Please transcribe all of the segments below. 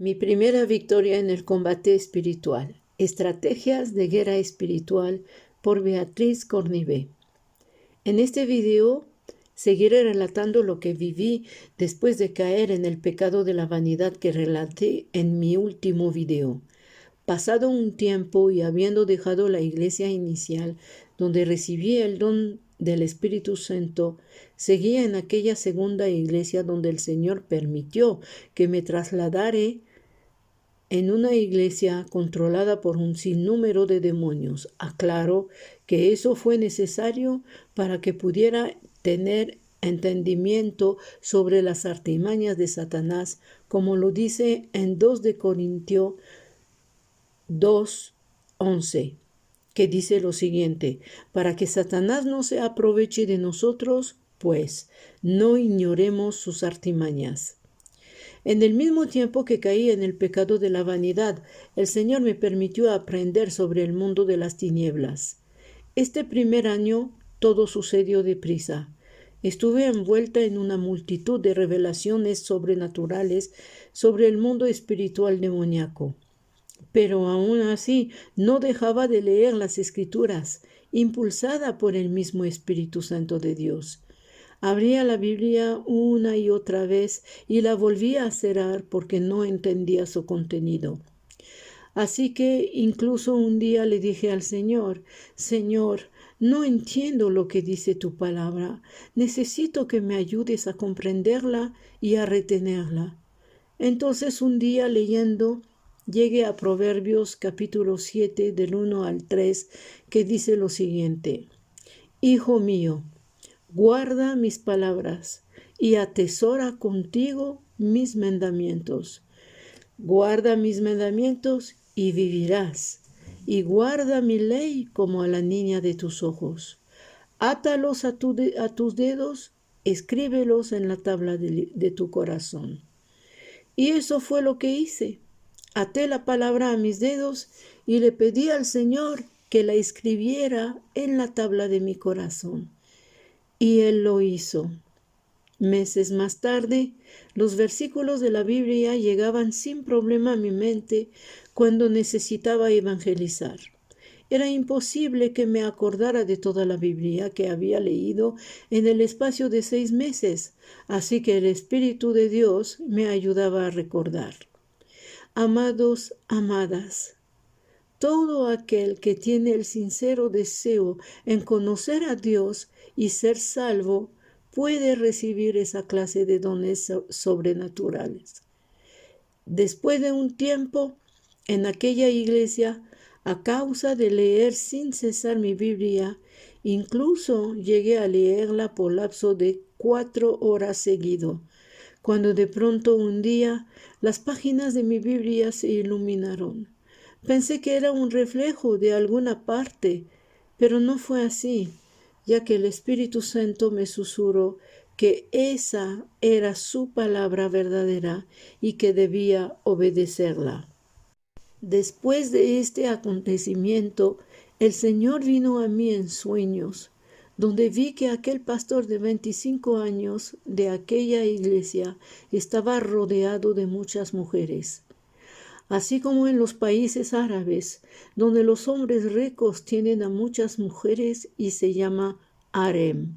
Mi primera victoria en el combate espiritual. Estrategias de guerra espiritual por Beatriz Cornivé. En este video seguiré relatando lo que viví después de caer en el pecado de la vanidad que relaté en mi último video. Pasado un tiempo y habiendo dejado la iglesia inicial, donde recibí el don del Espíritu Santo, seguía en aquella segunda iglesia donde el Señor permitió que me trasladara en una iglesia controlada por un sinnúmero de demonios. Aclaro que eso fue necesario para que pudiera tener entendimiento sobre las artimañas de Satanás, como lo dice en 2 de Corintios 2:11, que dice lo siguiente: para que Satanás no se aproveche de nosotros, pues no ignoremos sus artimañas. En el mismo tiempo que caí en el pecado de la vanidad, el Señor me permitió aprender sobre el mundo de las tinieblas. Este primer año todo sucedió deprisa. Estuve envuelta en una multitud de revelaciones sobrenaturales sobre el mundo espiritual demoníaco. Pero aún así no dejaba de leer las Escrituras, impulsada por el mismo Espíritu Santo de Dios. Abría la Biblia una y otra vez y la volvía a cerrar porque no entendía su contenido. Así que incluso un día le dije al Señor: Señor, no entiendo lo que dice tu palabra. Necesito que me ayudes a comprenderla y a retenerla. Entonces un día leyendo, llegué a Proverbios capítulo 7 del 1 al 3, que dice lo siguiente: Hijo mío, guarda mis palabras y atesora contigo mis mandamientos. Guarda mis mandamientos y vivirás, y guarda mi ley como a la niña de tus ojos. Átalos a tus dedos, escríbelos en la tabla de tu corazón. Y eso fue lo que hice. Até la palabra a mis dedos y le pedí al Señor que la escribiera en la tabla de mi corazón. Y Él lo hizo. Meses más tarde, los versículos de la Biblia llegaban sin problema a mi mente cuando necesitaba evangelizar. Era imposible que me acordara de toda la Biblia que había leído en el espacio de 6 meses, así que el Espíritu de Dios me ayudaba a recordar. Amados, amadas, todo aquel que tiene el sincero deseo en conocer a Dios y ser salvo puede recibir esa clase de dones sobrenaturales. Después de un tiempo, en aquella iglesia, a causa de leer sin cesar mi Biblia, incluso llegué a leerla por lapso de 4 horas seguido, cuando de pronto un día las páginas de mi Biblia se iluminaron. Pensé que era un reflejo de alguna parte, pero no fue así, ya que el Espíritu Santo me susurró que esa era su palabra verdadera y que debía obedecerla. Después de este acontecimiento, el Señor vino a mí en sueños, donde vi que aquel pastor de 25 años de aquella iglesia estaba rodeado de muchas mujeres. Así como en los países árabes, donde los hombres ricos tienen a muchas mujeres y se llama harem.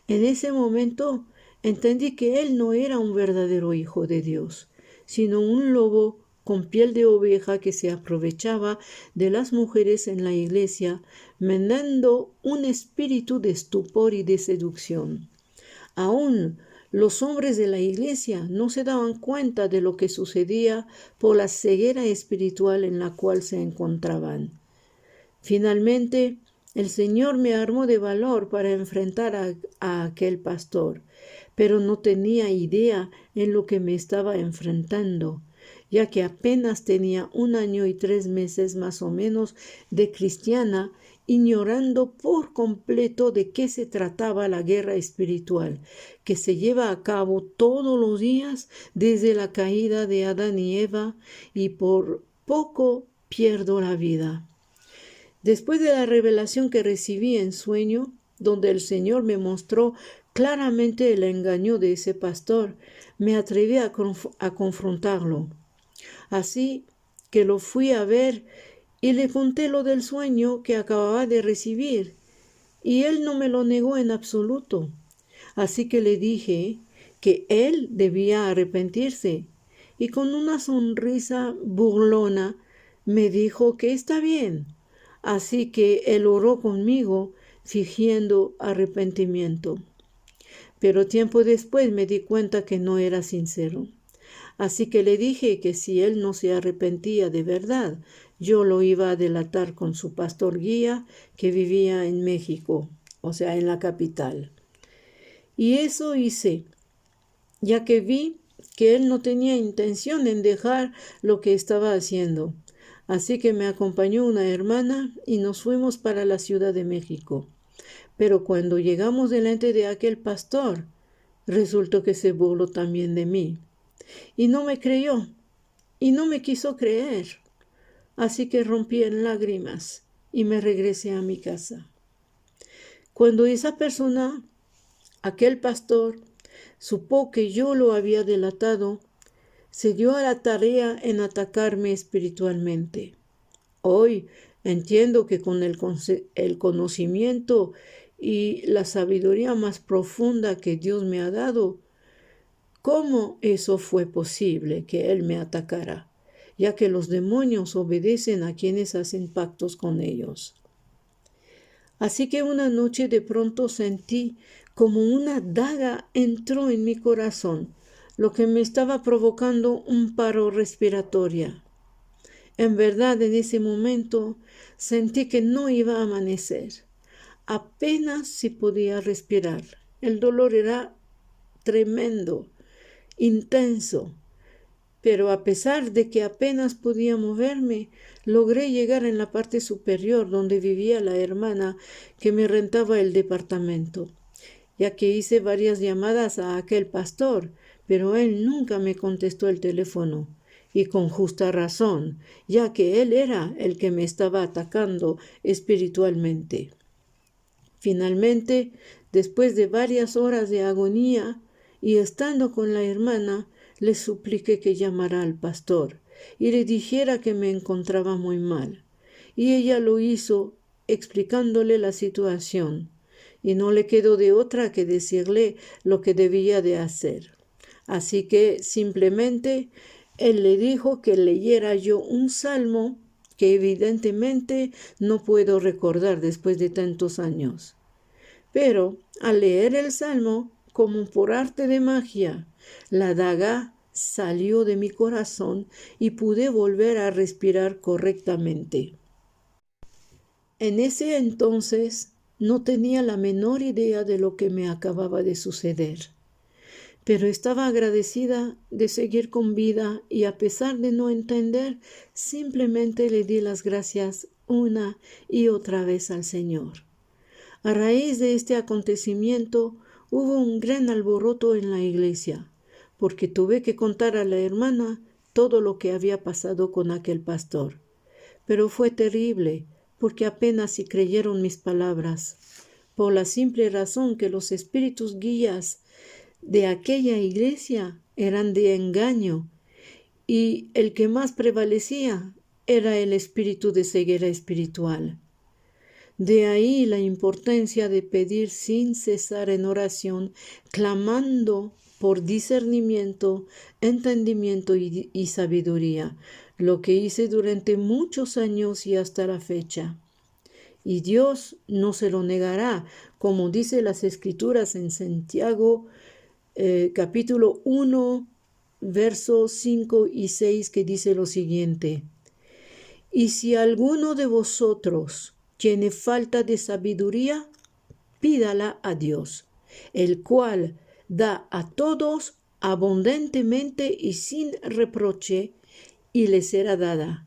En ese momento entendí que él no era un verdadero hijo de Dios, sino un lobo con piel de oveja que se aprovechaba de las mujeres en la iglesia, mandando un espíritu de estupor y de seducción. Aún los hombres de la iglesia no se daban cuenta de lo que sucedía por la ceguera espiritual en la cual se encontraban. Finalmente, el Señor me armó de valor para enfrentar a aquel pastor, pero no tenía idea en lo que me estaba enfrentando, ya que apenas tenía 1 año y 3 meses más o menos de cristiana, ignorando por completo de qué se trataba la guerra espiritual, que se lleva a cabo todos los días desde la caída de Adán y Eva, y por poco pierdo la vida. Después de la revelación que recibí en sueño, donde el Señor me mostró claramente el engaño de ese pastor, me atreví a confrontarlo. Así que lo fui a ver y le conté lo del sueño que acababa de recibir, y él no me lo negó en absoluto. Así que le dije que él debía arrepentirse, y con una sonrisa burlona me dijo que está bien. Así que él oró conmigo, fingiendo arrepentimiento. Pero tiempo después me di cuenta que no era sincero. Así que le dije que si él no se arrepentía de verdad, yo lo iba a delatar con su pastor guía que vivía en México, o sea, en la capital. Y eso hice, ya que vi que él no tenía intención en dejar lo que estaba haciendo. Así que me acompañó una hermana y nos fuimos para la Ciudad de México. Pero cuando llegamos delante de aquel pastor, resultó que se burló también de mí. Y no me creyó, y no me quiso creer. Así que rompí en lágrimas y me regresé a mi casa. Cuando esa persona, aquel pastor, supo que yo lo había delatado, se dio a la tarea en atacarme espiritualmente. Hoy entiendo que con el conocimiento y la sabiduría más profunda que Dios me ha dado, ¿cómo eso fue posible que Él me atacara? Ya que los demonios obedecen a quienes hacen pactos con ellos. Así que una noche de pronto sentí como una daga entró en mi corazón, lo que me estaba provocando un paro respiratorio. En verdad, en ese momento sentí que no iba a amanecer. Apenas si podía respirar. El dolor era tremendo, intenso. Pero a pesar de que apenas podía moverme, logré llegar en la parte superior donde vivía la hermana que me rentaba el departamento, ya que hice varias llamadas a aquel pastor, pero él nunca me contestó el teléfono, y con justa razón, ya que él era el que me estaba atacando espiritualmente. Finalmente, después de varias horas de agonía y estando con la hermana, le supliqué que llamara al pastor y le dijera que me encontraba muy mal. Y ella lo hizo explicándole la situación, y no le quedó de otra que decirle lo que debía de hacer. Así que simplemente él le dijo que leyera yo un salmo que evidentemente no puedo recordar después de tantos años. Pero al leer el salmo, como por arte de magia, la daga salió de mi corazón y pude volver a respirar correctamente. En ese entonces no tenía la menor idea de lo que me acababa de suceder, pero estaba agradecida de seguir con vida y a pesar de no entender, simplemente le di las gracias una y otra vez al Señor. A raíz de este acontecimiento hubo un gran alboroto en la iglesia, porque tuve que contar a la hermana todo lo que había pasado con aquel pastor. Pero fue terrible, porque apenas si creyeron mis palabras, por la simple razón que los espíritus guías de aquella iglesia eran de engaño, y el que más prevalecía era el espíritu de ceguera espiritual. De ahí la importancia de pedir sin cesar en oración, clamando por discernimiento, entendimiento y sabiduría, lo que hice durante muchos años y hasta la fecha. Y Dios no se lo negará, como dice las Escrituras en Santiago capítulo 1, versos 5 y 6, que dice lo siguiente: Y si alguno de vosotros tiene falta de sabiduría, pídala a Dios, el cual da a todos abundantemente y sin reproche, y le será dada.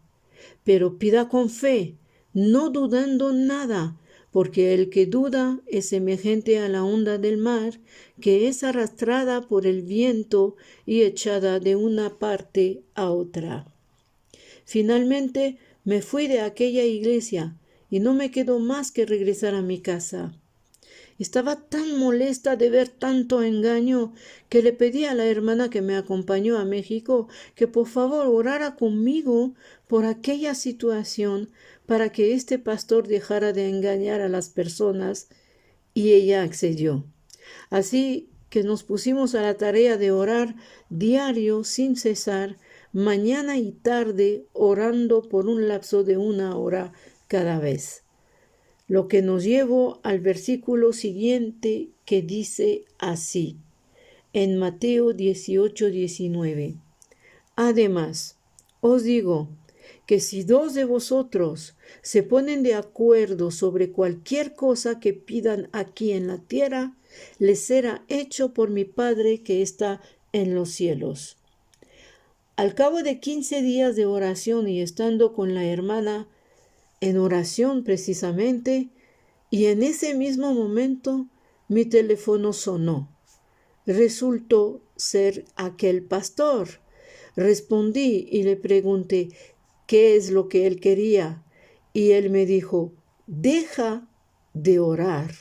Pero pida con fe, no dudando nada, porque el que duda es semejante a la onda del mar, que es arrastrada por el viento y echada de una parte a otra. Finalmente me fui de aquella iglesia y no me quedó más que regresar a mi casa. Estaba tan molesta de ver tanto engaño que le pedí a la hermana que me acompañó a México que por favor orara conmigo por aquella situación para que este pastor dejara de engañar a las personas, y ella accedió. Así que nos pusimos a la tarea de orar diario sin cesar, mañana y tarde, orando por un lapso de 1 hora cada vez. Lo que nos llevó al versículo siguiente, que dice así, en Mateo 18:19. Además, os digo que si 2 de vosotros se ponen de acuerdo sobre cualquier cosa que pidan aquí en la tierra, les será hecho por mi Padre que está en los cielos. Al cabo de 15 días de oración y estando con la hermana en oración precisamente, y en ese mismo momento mi teléfono sonó. Resultó ser aquel pastor. Respondí y le pregunté qué es lo que él quería, y él me dijo, deja de orar.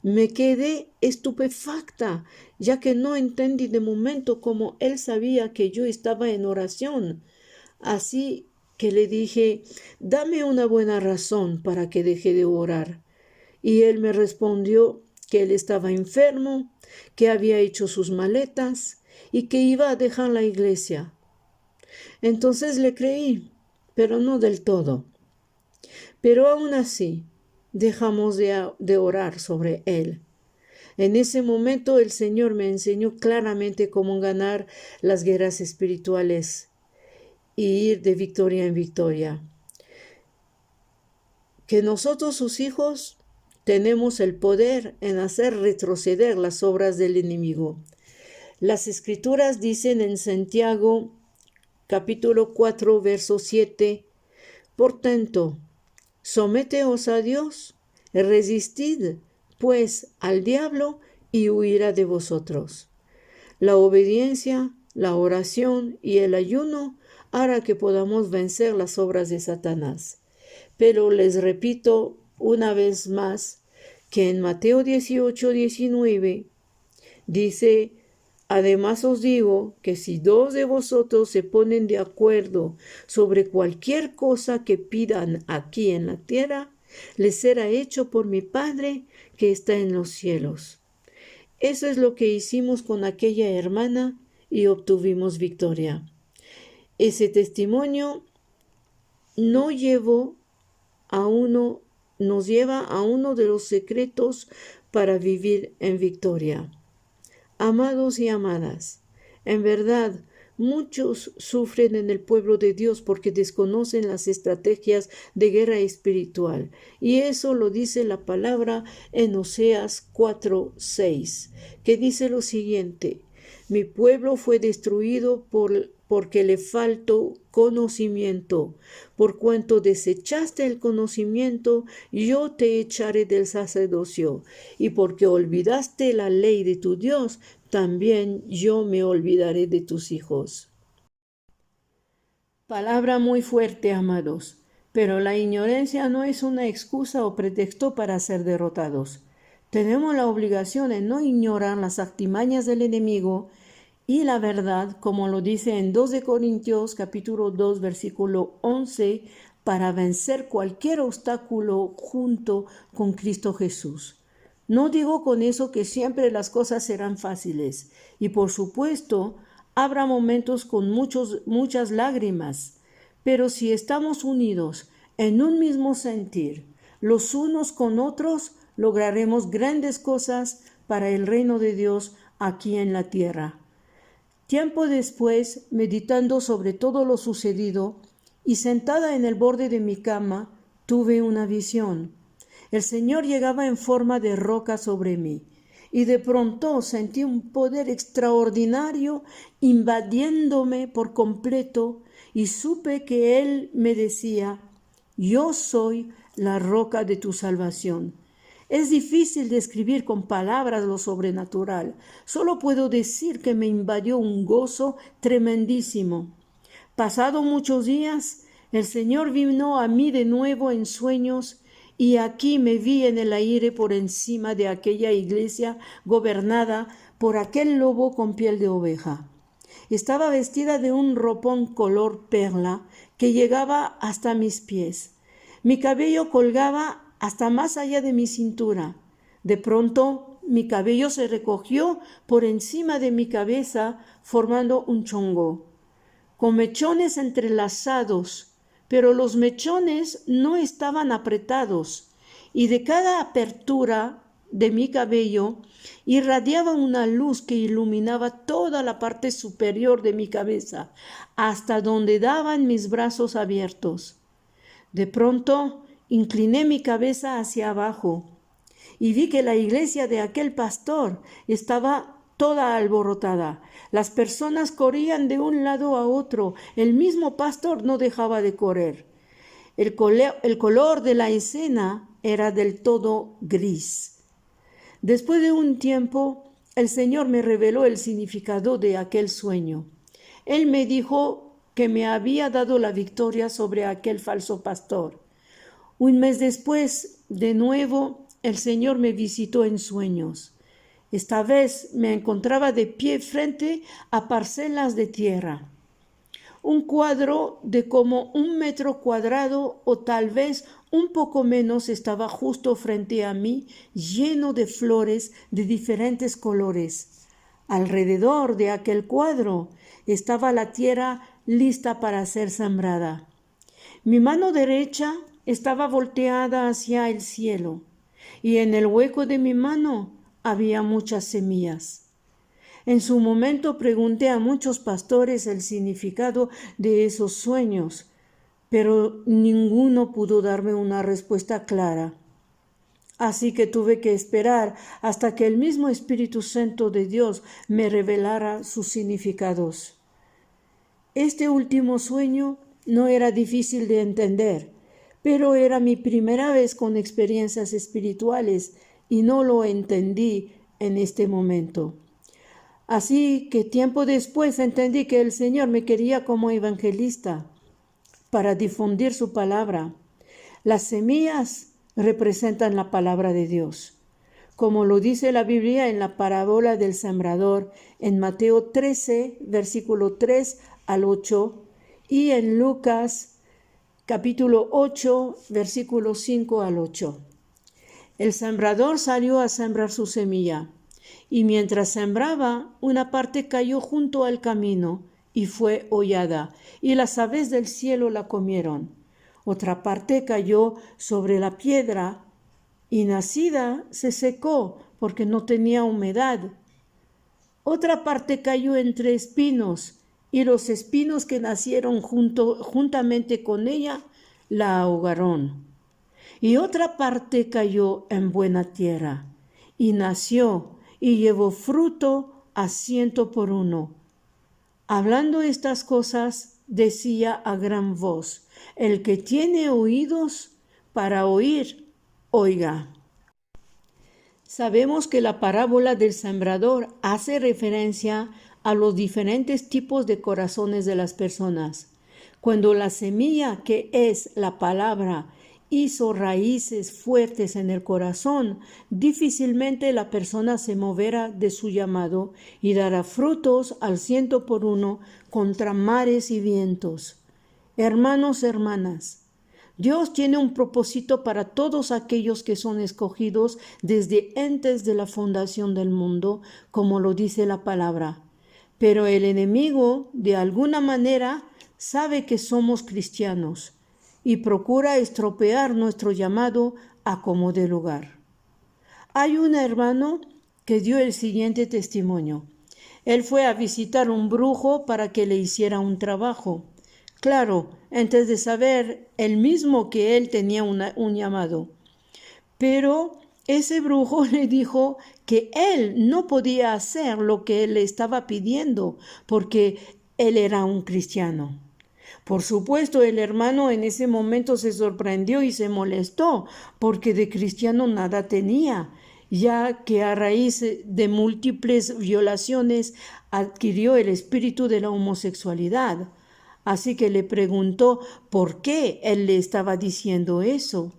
Me quedé estupefacta, ya que no entendí de momento cómo él sabía que yo estaba en oración. Así que le dije, dame una buena razón para que deje de orar. Y él me respondió que él estaba enfermo, que había hecho sus maletas y que iba a dejar la iglesia. Entonces le creí, pero no del todo. Pero aún así, dejamos de orar sobre él. En ese momento el Señor me enseñó claramente cómo ganar las guerras espirituales y ir de victoria en victoria. Que nosotros, sus hijos, tenemos el poder en hacer retroceder las obras del enemigo. Las Escrituras dicen en Santiago, capítulo 4, verso 7, por tanto, someteos a Dios, resistid, pues, al diablo y huirá de vosotros. La obediencia, la oración y el ayuno hará que podamos vencer las obras de Satanás. Pero les repito una vez más que en Mateo 18:19 dice, además os digo que si 2 de vosotros se ponen de acuerdo sobre cualquier cosa que pidan aquí en la tierra, les será hecho por mi Padre que está en los cielos. Eso es lo que hicimos con aquella hermana y obtuvimos victoria. Ese testimonio nos lleva a uno de los secretos para vivir en victoria. Amados y amadas, en verdad, muchos sufren en el pueblo de Dios porque desconocen las estrategias de guerra espiritual. Y eso lo dice la palabra en Oseas 4:6, que dice lo siguiente: mi pueblo fue destruido porque le faltó conocimiento. Por cuanto desechaste el conocimiento, yo te echaré del sacerdocio. Y porque olvidaste la ley de tu Dios, también yo me olvidaré de tus hijos. Palabra muy fuerte, amados, pero la ignorancia no es una excusa o pretexto para ser derrotados. Tenemos la obligación de no ignorar las artimañas del enemigo y la verdad, como lo dice en 2 de Corintios capítulo 2 versículo 11, para vencer cualquier obstáculo junto con Cristo Jesús. No digo con eso que siempre las cosas serán fáciles, y por supuesto habrá momentos con muchas lágrimas, pero si estamos unidos en un mismo sentir, los unos con otros, lograremos grandes cosas para el reino de Dios aquí en la tierra. Tiempo después, meditando sobre todo lo sucedido y sentada en el borde de mi cama, tuve una visión. El Señor llegaba en forma de roca sobre mí, y de pronto sentí un poder extraordinario invadiéndome por completo, y supe que Él me decía, yo soy la roca de tu salvación. Es difícil describir con palabras lo sobrenatural. Solo puedo decir que me invadió un gozo tremendísimo. Pasado muchos días, el Señor vino a mí de nuevo en sueños y aquí me vi en el aire por encima de aquella iglesia gobernada por aquel lobo con piel de oveja. Estaba vestida de un ropón color perla que llegaba hasta mis pies. Mi cabello colgaba hasta más allá de mi cintura. De pronto, mi cabello se recogió por encima de mi cabeza, formando un chongo, con mechones entrelazados, pero los mechones no estaban apretados, y de cada apertura de mi cabello irradiaba una luz que iluminaba toda la parte superior de mi cabeza, hasta donde daban mis brazos abiertos. De pronto, incliné mi cabeza hacia abajo y vi que la iglesia de aquel pastor estaba toda alborotada. Las personas corrían de un lado a otro. El mismo pastor no dejaba de correr. El color de la escena era del todo gris. Después de un tiempo, el Señor me reveló el significado de aquel sueño. Él me dijo que me había dado la victoria sobre aquel falso pastor. Un mes después, de nuevo, el Señor me visitó en sueños. Esta vez me encontraba de pie frente a parcelas de tierra. Un cuadro de como 1 metro cuadrado o tal vez un poco menos estaba justo frente a mí, lleno de flores de diferentes colores. Alrededor de aquel cuadro estaba la tierra lista para ser sembrada. Mi mano derecha estaba volteada hacia el cielo, y en el hueco de mi mano había muchas semillas. En su momento pregunté a muchos pastores el significado de esos sueños, pero ninguno pudo darme una respuesta clara. Así que tuve que esperar hasta que el mismo Espíritu Santo de Dios me revelara sus significados. Este último sueño no era difícil de entender, pero era mi primera vez con experiencias espirituales y no lo entendí en este momento. Así que tiempo después entendí que el Señor me quería como evangelista para difundir su palabra. Las semillas representan la palabra de Dios, como lo dice la Biblia en la parábola del sembrador en Mateo 13, versículo 3 al 8, y en Lucas capítulo 8, versículo 5 al 8. El sembrador salió a sembrar su semilla, y mientras sembraba, una parte cayó junto al camino y fue hollada, y las aves del cielo la comieron. Otra parte cayó sobre la piedra, y nacida se secó porque no tenía humedad. Otra parte cayó entre espinos, y los espinos que nacieron juntamente con ella la ahogaron. Y otra parte cayó en buena tierra, y nació, y llevó fruto a 100 por 1. Hablando estas cosas, decía a gran voz: el que tiene oídos para oír, oiga. Sabemos que la parábola del sembrador hace referencia a los diferentes tipos de corazones de las personas. Cuando la semilla, que es la palabra, hizo raíces fuertes en el corazón, difícilmente la persona se moverá de su llamado y dará frutos al 100 por 1 contra mares y vientos. Hermanos, hermanas, Dios tiene un propósito para todos aquellos que son escogidos desde antes de la fundación del mundo, como lo dice la palabra. Pero el enemigo, de alguna manera, sabe que somos cristianos y procura estropear nuestro llamado a como dé lugar. Hay un hermano que dio el siguiente testimonio. Él fue a visitar un brujo para que le hiciera un trabajo. Claro, antes de saber él mismo que él tenía un llamado. Pero ese brujo le dijo que él no podía hacer lo que él le estaba pidiendo porque él era un cristiano. Por supuesto, el hermano en ese momento se sorprendió y se molestó, porque de cristiano nada tenía, ya que a raíz de múltiples violaciones adquirió el espíritu de la homosexualidad. Así que le preguntó por qué él le estaba diciendo eso.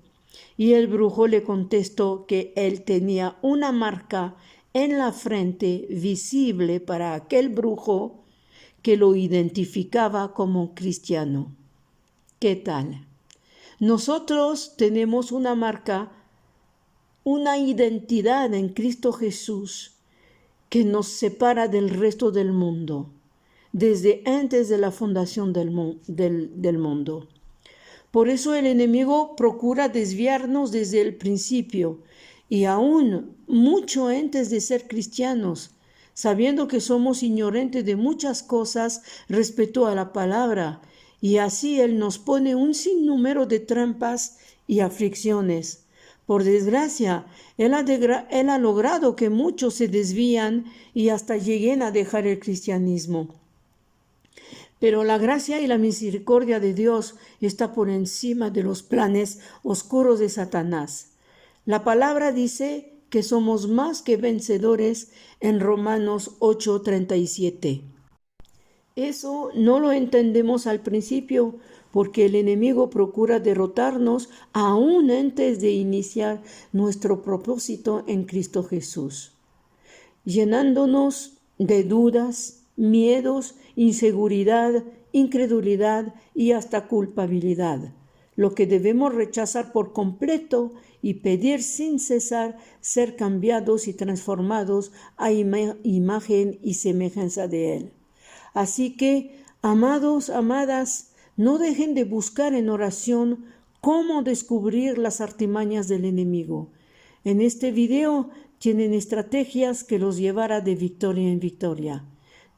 Y el brujo le contestó que él tenía una marca en la frente visible para aquel brujo que lo identificaba como cristiano. ¿Qué tal? Nosotros tenemos una marca, una identidad en Cristo Jesús que nos separa del resto del mundo, desde antes de la fundación del mundo. Por eso el enemigo procura desviarnos desde el principio y aún mucho antes de ser cristianos, sabiendo que somos ignorantes de muchas cosas respecto a la palabra, y así Él nos pone un sinnúmero de trampas y aflicciones. Por desgracia, Él ha logrado que muchos se desvían y hasta lleguen a dejar el cristianismo. Pero la gracia y la misericordia de Dios está por encima de los planes oscuros de Satanás. La palabra dice que somos más que vencedores en Romanos 8:37. Eso no lo entendemos al principio porque el enemigo procura derrotarnos aún antes de iniciar nuestro propósito en Cristo Jesús, llenándonos de dudas, miedos, inseguridad, incredulidad y hasta culpabilidad, lo que debemos rechazar por completo y pedir sin cesar ser cambiados y transformados a imagen y semejanza de Él. Así que, amados, amadas, no dejen de buscar en oración cómo descubrir las artimañas del enemigo. En este video tienen estrategias que los llevará de victoria en victoria.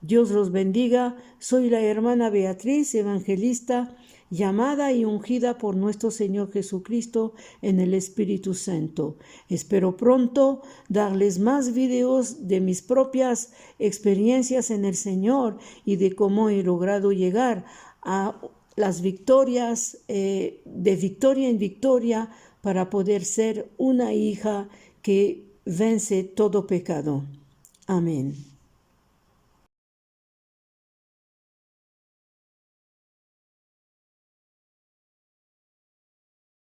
Dios los bendiga. Soy la hermana Beatriz, evangelista, llamada y ungida por nuestro Señor Jesucristo en el Espíritu Santo. Espero pronto darles más videos de mis propias experiencias en el Señor y de cómo he logrado llegar a las victorias, de victoria en victoria, para poder ser una hija que vence todo pecado. Amén.